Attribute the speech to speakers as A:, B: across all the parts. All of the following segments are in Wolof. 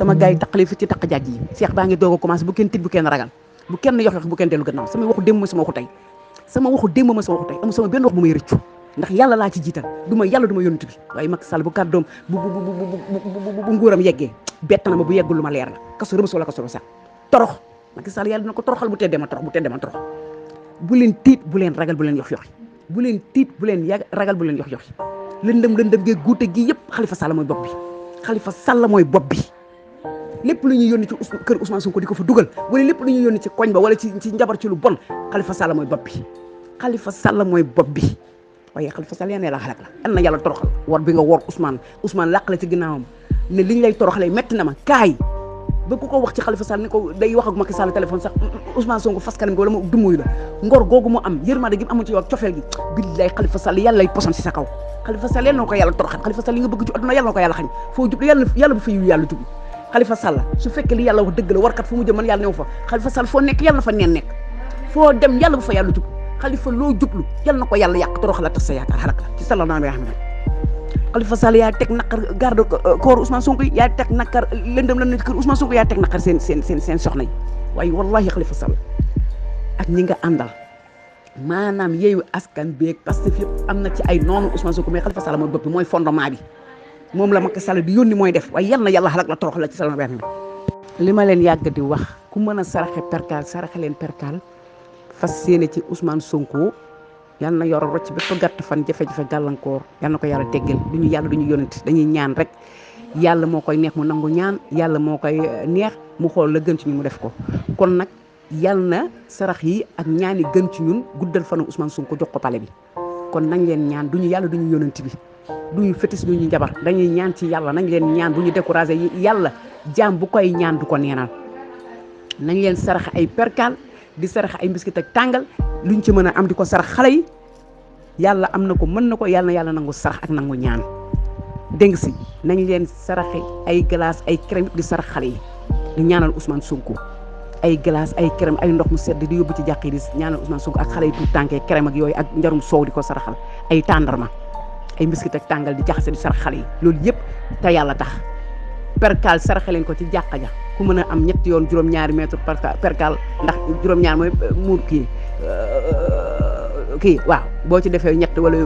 A: sama gars yi taqali fi ci taq jaaj yi Cheikh baa ngi doog a commencé bu kenn tiit bu kenn ragal bu kenn yox bu kenn dellu gannaaw sama waxu démb ma sama waxu tey amul sama benn wax bu may rëccu ndax yàlla laa ci jiital du ma yàlla du ma yónent bi waaye Macky Sall bu kàddoom bu nguuram yeggee bett na ma bu yeggul lu ma leer la kaso rëbës wala kaso sax torox Macky Sall yàlla dina ko toroxal bu teddee ma torox bu leen tiit bu leen ragal bu leen yox bu leen tiit bu leen ragal bu leen yox lëndëm gee guute gi yëpp Khalifa Sall mooy bopp bi Khalifa Sall mooy bopp bi lépp lu ñuy yónni ci kër Ousmane Sonko di ko fa dugal wala lépp lu ñuy yónni ci koñ ba wala ci njabar ci lu bon Khalifa Sall mooy bopp bi Khalifa Sall mooy bopp bi waaye Khalifa Sall yal na xalak la yal na yàlla toroxal war bi nga wor Ousmane làq la ci ginnaawam ne liñ lay toroxalee métti na ma kaay ba ku ko wax ci Khalifa Sall ni ko day wax ak Macky Sall téléphone sax Ousmane Sonko fas kanam gi wala mu dumuy la ngor googu mu am yërmande gi mu amu ci yow ak cofeel gi billaay Khalifa Sall yàlla lay poson ci sa kaw Khalifa Sall yal na ko yàlla toroxal Khalifa Sall li nga bëgg ci adduna yàlla na ko yàlla xañ foo jublu yàlla bu fa yiw yàlla jublu Khalifa Sall su fekkee li yàlla wax dëgg la warkat fu mu jëm man yàlla new fa Khalifa Sall foo nekk yàlla na fa neen nekk foo dem yàlla bu fa yàlla jublu Khalifa loo jublu yàlla na ko yàlla yàq toroxal la tas sa yaakaar xalak la ci sallallahu alayhi wa sallam Khalifa Sall yaa teg naqar garde corps Ousmane Sonko yaa teg naqar lëndëm la kër Ousmane Sonko yaa teg naqar seen soxna yi waaye wallahi Khalifa Sall ak ñi nga àndal maanaam yeewu askan beeg parce que yëpp am na ci ay noonu Ousmane Sonko mais Khalifa Sall mooy bopp bi mooy fondement bi moom la Macky Sall di yónni mooy def waaye yal na yàlla xalak la torox la ci sallallahu alayhi wa sallam li ma leen yàgg di wax ku mën a saraxe leen perkaal fas yéene ci Ousmane Sonko yal na yor rocc ba fa gàtt fan jafe-jafe gàllankoor yal na ko yàlla teggal duñu yónent dañuy ñaan rek yàlla moo koy neex mu nangu ñaan yàlla moo koy neex mu xool la gën ci ñun mu def ko kon nag yal na sarax yi ak ñaan yi gën ci ñun guddal fanu Ousmane Sonko jox ko pale bi kon nañ leen ñaan duñu yónent bi duñu fétis duñu njabar dañuy ñaan ci yàlla nañ leen ñaan bu ñu découragé yàlla jaam bu koy ñaan du ko neenal nañ leen sarax ay perkaal di sarax ay mbiskit ak tàngal luñ ci mën a am di ko sarax xale yi yàlla am na ko mën na ko yàlla nangu sarax ak nangu ñaan dégg si nañ leen saraxe ay glace ay crème di sarax xale yi di ñaanal Ousmane Sonko ay glace ay crème ay ndox mu sedd di yóbbu ci jàq yi di ñaanal Ousmane Sonko ak xale yi tuut tànkee crème ak yooyu ak njarum soow di ko saraxal ay tàndarma ay mbiskit ak tàngal di jaxase di sarax xale yi loolu yëpp te yàlla tax perkaal saraxe leen ko ci jàkka ja ku mën a am ñetti yoon juróom-ñaari mètre perkaal ndax juróom-ñaar mooy muur kii waaw boo ci defee ñett wala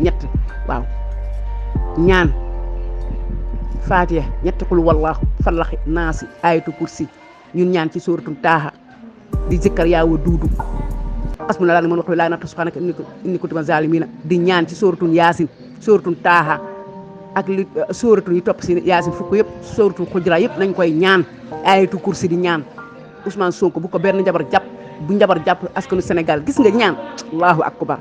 A: ñett waaw ñaan faatiha ñetti xul wallaahu fallaxi naasi ayatu kursi ñun ñaan ci sóoratum taaha di zikkar yaawa duudu xas mu na laa ne mën wax laa na subhaanaka inni kuntu mina zaalimiina di ñaan ci sóoratun yaasin sóoratun taaha ak li sóoratun yi topp si yaasin fukk yëpp sóoratun xujra yëpp nañ koy ñaan ayatu kursi di ñaan Ousmane Sonko bu ko benn njabar jàpp bu njabar jàpp askanu Sénégal gis nga ñaan allahu akbar